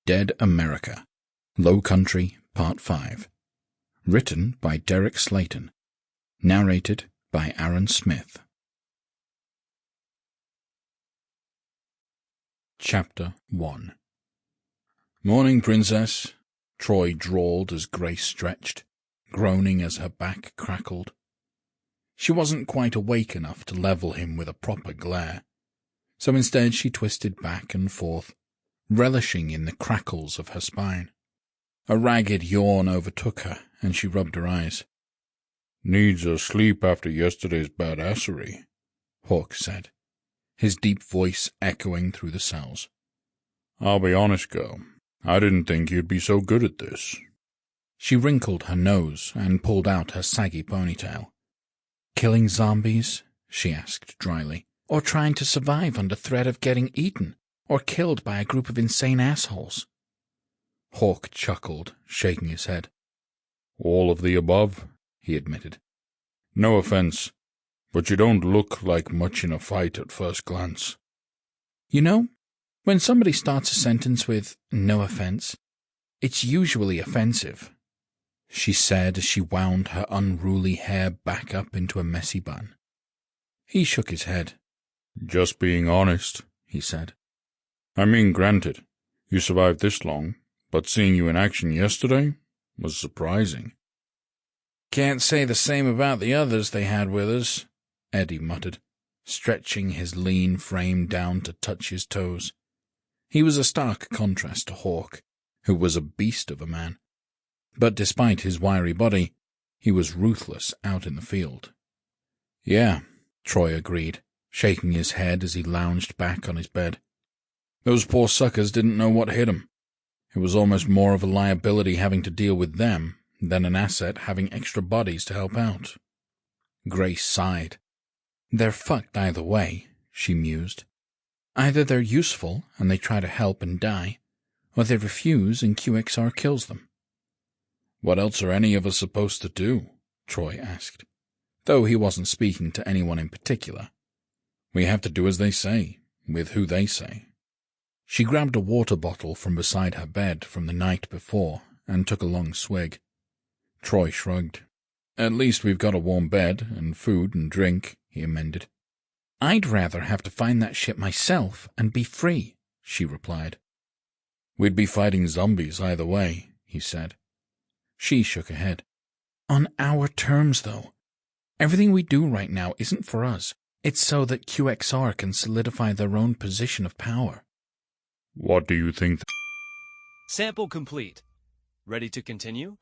Dead America, Lowcountry, Part 5. Written by Derek Slaton. Narrated by Aaron Smith. Chapter 1. "Morning, Princess," Troy drawled as Grace stretched, groaning as her back crackled. She wasn't quite awake enough to level him with a proper glare, so instead she twisted back and forth, relishing in the crackles of her spine. A ragged yawn overtook her, and she rubbed her eyes. "Needs a sleep after yesterday's badassery," Hawk said, his deep voice echoing through the cells. "I'll be honest, girl, I didn't think you'd be so good at this." She wrinkled her nose and pulled out her saggy ponytail. "Killing zombies?" she asked dryly. "Or trying to survive under threat of getting eaten or killed by a group of insane assholes?" Hawk chuckled, shaking his head. "All of the above," he admitted. "No offense, but you don't look like much in a fight at first glance." "You know, when somebody starts a sentence with 'no offense,' it's usually offensive," she said as she wound her unruly hair back up into a messy bun. He shook his head. "Just being honest," he said. "I mean, granted, you survived this long, but seeing you in action yesterday was surprising." "Can't say the same about the others they had with us," Eddie muttered, stretching his lean frame down to touch his toes. He was a stark contrast to Hawk, who was a beast of a man. But despite his wiry body, he was ruthless out in the field. "Yeah," Troy agreed, shaking his head as he lounged back on his bed. "Those poor suckers didn't know what hit 'em. It was almost more of a liability having to deal with them than an asset having extra bodies to help out." Grace sighed. "They're fucked either way," she mused. "Either they're useful and they try to help and die, or they refuse and QXR kills them." "What else are any of us supposed to do?" Troy asked, though he wasn't speaking to anyone in particular. "We have to do as they say, with who they say." She grabbed a water bottle from beside her bed from the night before and took a long swig. Troy shrugged. "At least we've got a warm bed and food and drink," he amended. "I'd rather have to find that shit myself and be free," she replied. "We'd be fighting zombies either way," he said. She shook her head. "On our terms, though. Everything we do right now isn't for us. It's so that QXR can solidify their own position of power." "What do you think?" Sample complete. Ready to continue?